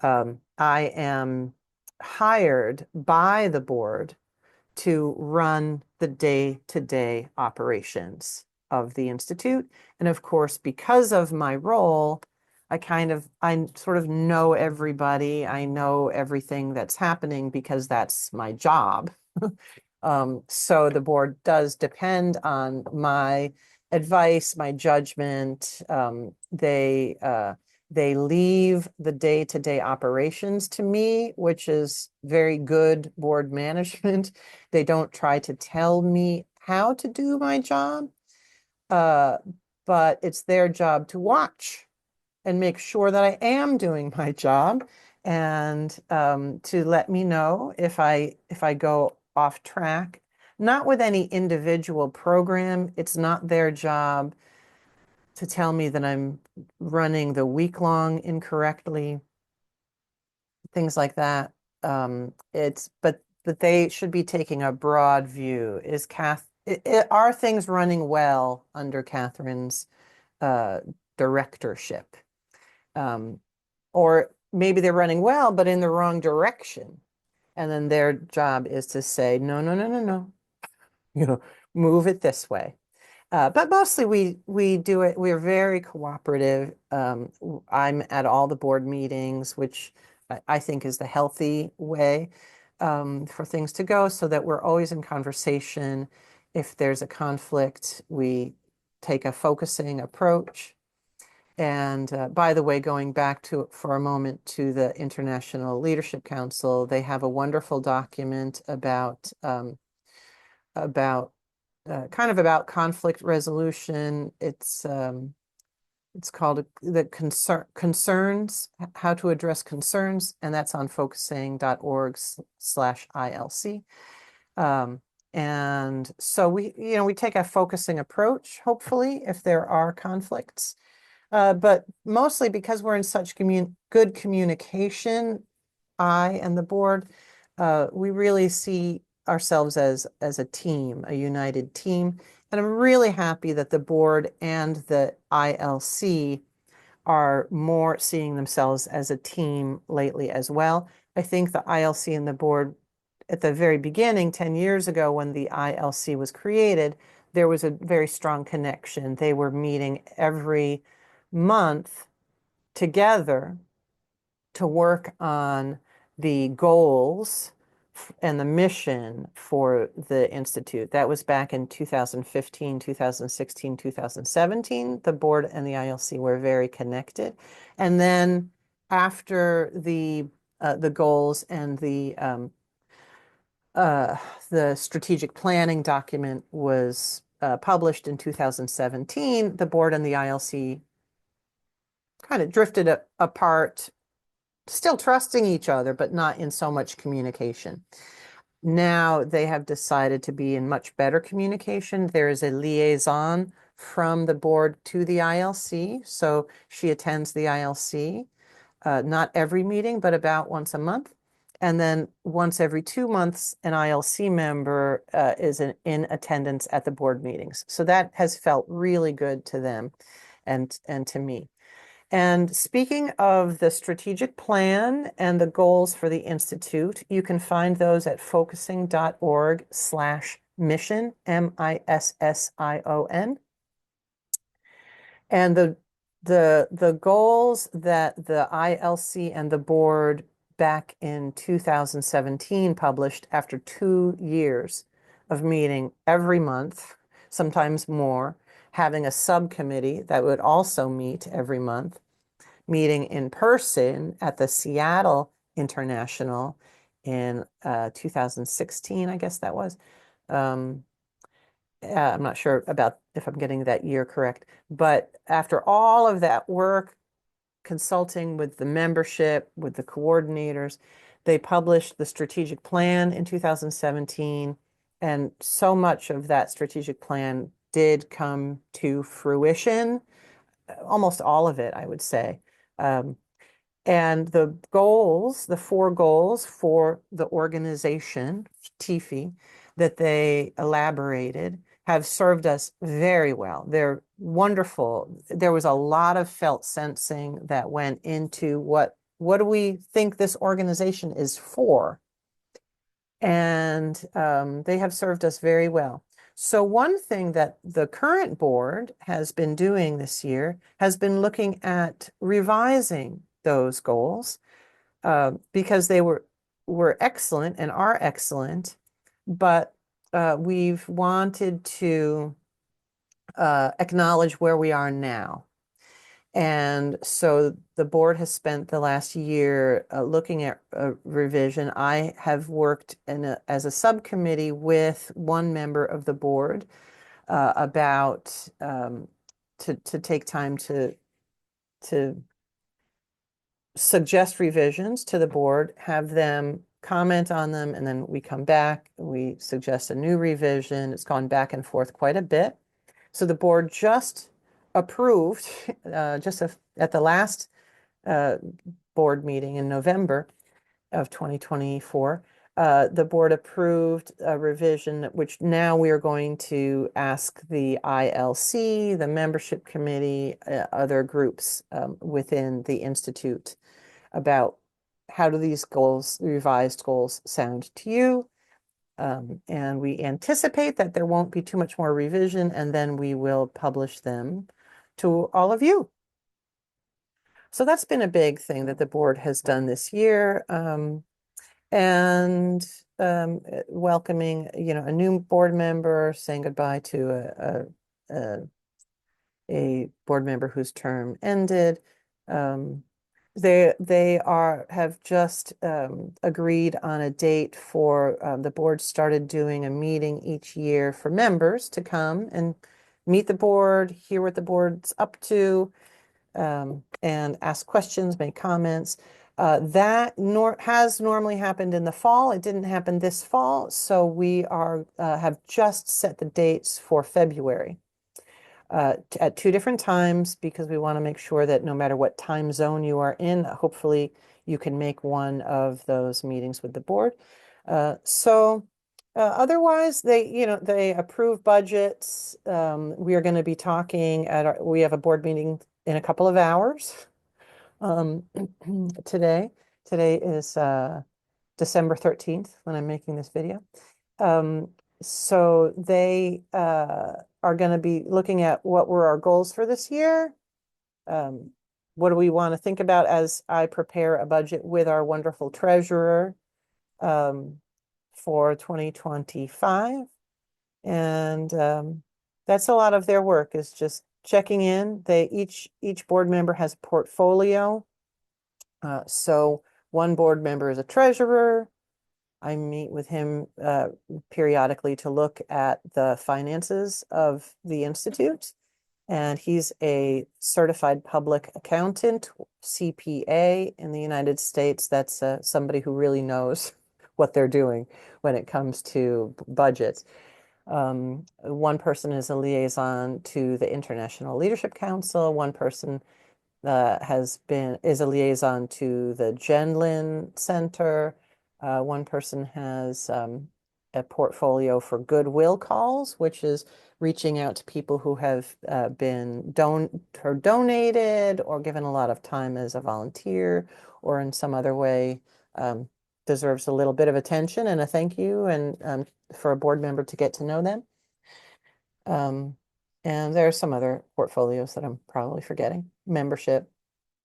I am hired by the board to run the day-to-day operations of the Institute. And of course, because of my role, I sort of know everybody. I know everything that's happening because that's my job. So the board does depend on my advice, my judgment. They leave the day-to-day operations to me, which is very good board management. They don't try to tell me how to do my job, but it's their job to watch and make sure that I am doing my job, and to let me know if I go off track. Not with any individual program. It's not their job to tell me that I'm running the week-long incorrectly, things like that. But that they should be taking a broad view. Are things running well under Catherine's directorship? Or maybe they're running well, but in the wrong direction. And then their job is to say, no, no, no, no, no, move it this way. But mostly we do it. We're very cooperative. I'm at all the board meetings, which I think is the healthy way for things to go, so that we're always in conversation. If there's a conflict, we take a focusing approach. And by the way, going back to for a moment to the International Leadership Council, they have a wonderful document about kind of about conflict resolution. It's called the concerns, how to address concerns, and that's on focusing.org/ILC. And so we take a focusing approach, hopefully, if there are conflicts. But mostly because we're in such good communication, I and the board, we really see ourselves as a team, a united team. And I'm really happy that the board and the ILC are more seeing themselves as a team lately as well. I think the ILC and the board at the very beginning, 10 years ago, when the ILC was created, there was a very strong connection. They were meeting every month together to work on the goals and the mission for the Institute. That was back in 2015, 2016, 2017. The board and the ILC were very connected. And then after the goals and the strategic planning document was published in 2017, the board and the ILC kind of drifted apart, still trusting each other, but not in so much communication. Now they have decided to be in much better communication. There is a liaison from the board to the ILC. So she attends the ILC, not every meeting, but about once a month. And then once every 2 months, an ILC member is in attendance at the board meetings. So that has felt really good to them and to me. And speaking of the strategic plan and the goals for the Institute, you can find those at focusing.org/mission, MISSION. And the goals that the ILC and the board back in 2017 published after 2 years of meeting every month, sometimes more, having a subcommittee that would also meet every month, meeting in person at the Seattle International in 2016, I guess that was. I'm not sure about if I'm getting that year correct, but after all of that work, consulting with the membership, with the coordinators, they published the strategic plan in 2017, and so much of that strategic plan did come to fruition, almost all of it, I would say. And the goals, the 4 goals for the organization, TIFI, that they elaborated have served us very well. They're wonderful. There was a lot of felt sensing that went into what do we think this organization is for? And they have served us very well. So one thing that the current board has been doing this year has been looking at revising those goals because they were excellent and are excellent, but we've wanted to acknowledge where we are now. And so the board has spent the last year looking at a revision. I have worked as a subcommittee with one member of the board about to take time to suggest revisions to the board, have them comment on them, and then we come back, we suggest a new revision. It's gone back and forth quite a bit. So the board just approved, at the last board meeting in November of 2024, The board approved a revision, which now we are going to ask the ILC, the membership committee, other groups within the institute about how do these goals, revised goals, sound to you? And we anticipate that there won't be too much more revision, and then we will publish them to all of you. So that's been a big thing that the board has done this year. And welcoming, a new board member, saying goodbye to a board member whose term ended. They have just agreed on a date for the board started doing a meeting each year for members to come and meet the board, hear what the board's up to, and ask questions, make comments. That has normally happened in the fall. It didn't happen this fall, so we have just set the dates for February at 2 different times because we want to make sure that no matter what time zone you are in, hopefully you can make one of those meetings with the board. Otherwise, they approve budgets. We are going to be talking we have a board meeting in a couple of hours. Today is December 13th when I'm making this video. So they are going to be looking at what were our goals for this year. What do we want to think about as I prepare a budget with our wonderful treasurer for 2025. And that's a lot of their work, is just checking in. Each board member has a portfolio. So one board member is a treasurer. I meet with him periodically to look at the finances of the institute. And he's a certified public accountant, CPA in the United States. That's somebody who really knows what they're doing when it comes to budgets. One person is a liaison to the International Leadership Council. One person is a liaison to the Gendlin Center. One person has a portfolio for goodwill calls, which is reaching out to people who have been donated or given a lot of time as a volunteer or in some other way deserves a little bit of attention and a thank you, and for a board member to get to know them. And there are some other portfolios that I'm probably forgetting. Membership.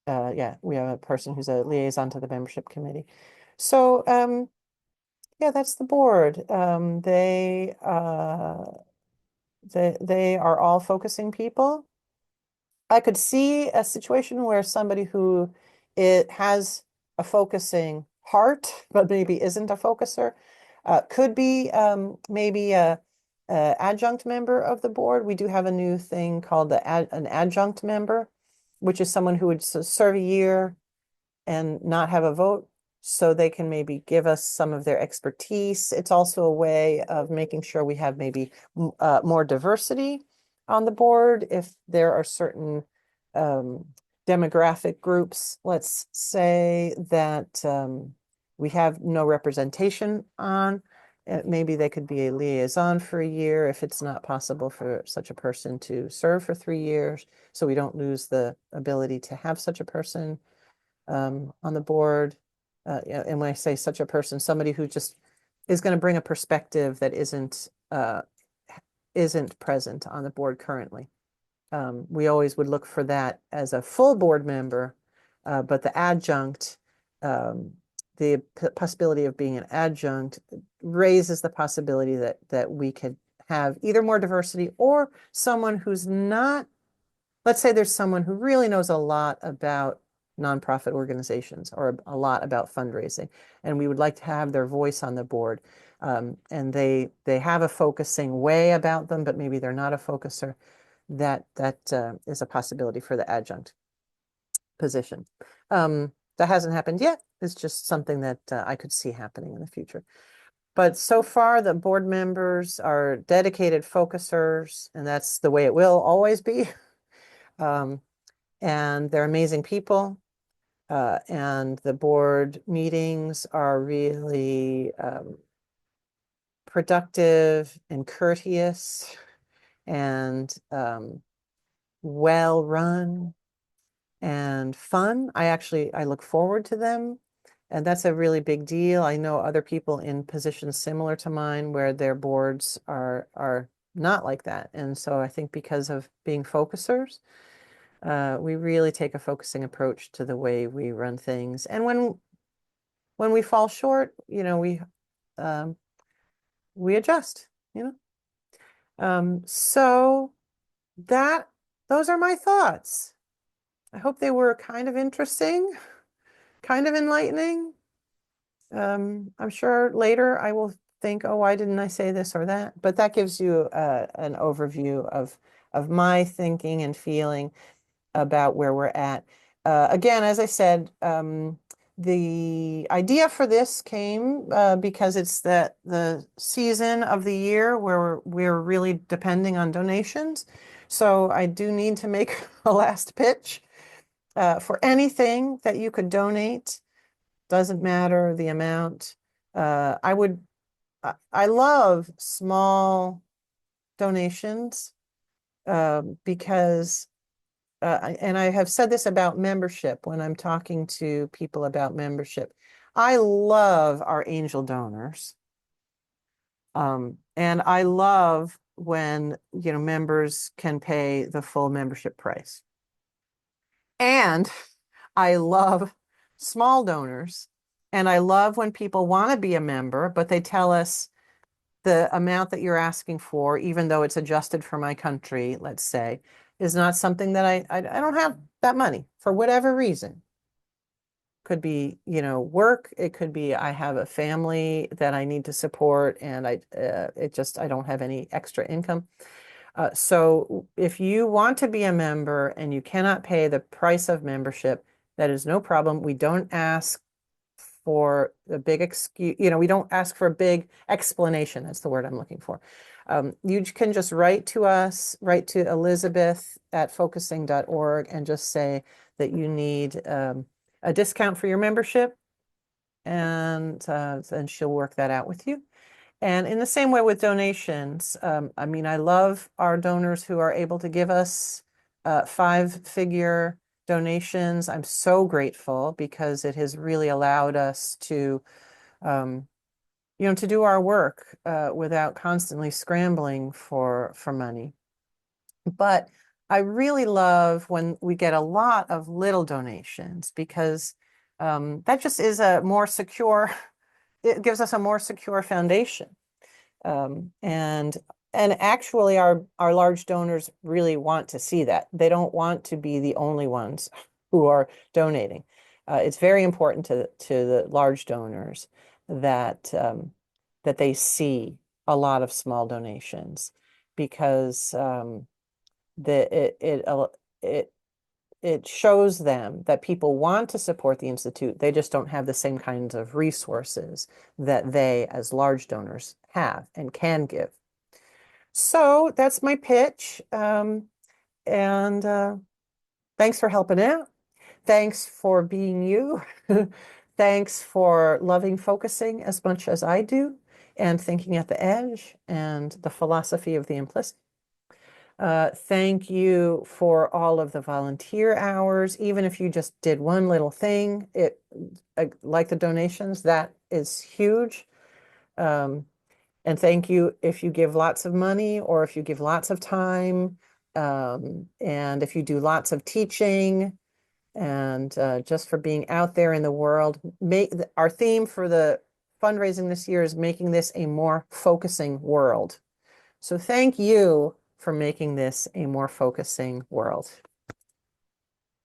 Yeah, we have a person who's a liaison to the membership committee. So, yeah, that's the board. They are all focusing people. I could see a situation where somebody who has a focusing heart, but maybe isn't a focuser, could be maybe a adjunct member of the board. We do have a new thing called an adjunct member, which is someone who would serve a year and not have a vote, so they can maybe give us some of their expertise. It's also a way of making sure we have maybe more diversity on the board. If there are certain demographic groups, let's say, that we have no representation on, maybe they could be a liaison for a year if it's not possible for such a person to serve for 3 years, so we don't lose the ability to have such a person on the board. And when I say such a person, somebody who just is going to bring a perspective that isn't present on the board currently. We always would look for that as a full board member, but the adjunct, the possibility of being an adjunct raises the possibility that we could have either more diversity or someone who's not, let's say there's someone who really knows a lot about nonprofit organizations or a lot about fundraising, and we would like to have their voice on the board. And they have a focusing way about them, but maybe they're not a focuser. That is a possibility for the adjunct position. That hasn't happened yet. It's just something that I could see happening in the future. But so far, the board members are dedicated focusers, and that's the way it will always be. And they're amazing people. And the board meetings are really productive and courteous and well run and fun. I look forward to them. And that's a really big deal. I know other people in positions similar to mine where their boards are not like that. And so I think because of being focusers, we really take a focusing approach to the way we run things. And when we fall short, we adjust, you know. So those are my thoughts. I hope they were kind of interesting, kind of enlightening. I'm sure later I will think, oh, why didn't I say this or that? But that gives you an overview of my thinking and feeling about where we're at. Again, as I said, the idea for this came because it's the season of the year where we're really depending on donations. So I do need to make a last pitch for anything that you could donate. Doesn't matter the amount. I love small donations because and I have said this about membership when I'm talking to people about membership. I love our angel donors. And I love when, members can pay the full membership price. And I love small donors. And I love when people want to be a member, but they tell us the amount that you're asking for, even though it's adjusted for my country, let's say, is not something that I don't have that money for whatever reason. Could be, work. It could be I have a family that I need to support and I don't have any extra income. So if you want to be a member and you cannot pay the price of membership, that is no problem. We don't ask for a big excuse, we don't ask for a big explanation. That's the word I'm looking for. You can just write to us, write to Elizabeth at focusing.org and just say that you need a discount for your membership and she'll work that out with you. And in the same way with donations, I love our donors who are able to give us 5-figure donations. I'm so grateful because it has really allowed us to, to do our work without constantly scrambling for money. But I really love when we get a lot of little donations because that just is a more secure, it gives us a more secure foundation. And actually our large donors really want to see that. They don't want to be the only ones who are donating. It's very important to the large donors that that they see a lot of small donations because it shows them that people want to support the Institute. They just don't have the same kinds of resources that they, as large donors, have and can give. So that's my pitch. And thanks for helping out. Thanks for being you. Thanks for loving focusing as much as I do and thinking at the edge and the philosophy of the implicit. Thank you for all of the volunteer hours. Even if you just did one little thing, like the donations, that is huge. And thank you if you give lots of money or if you give lots of time, and if you do lots of teaching, and just for being out there in the world. Our theme for the fundraising this year is making this a more focusing world. So thank you for making this a more focusing world.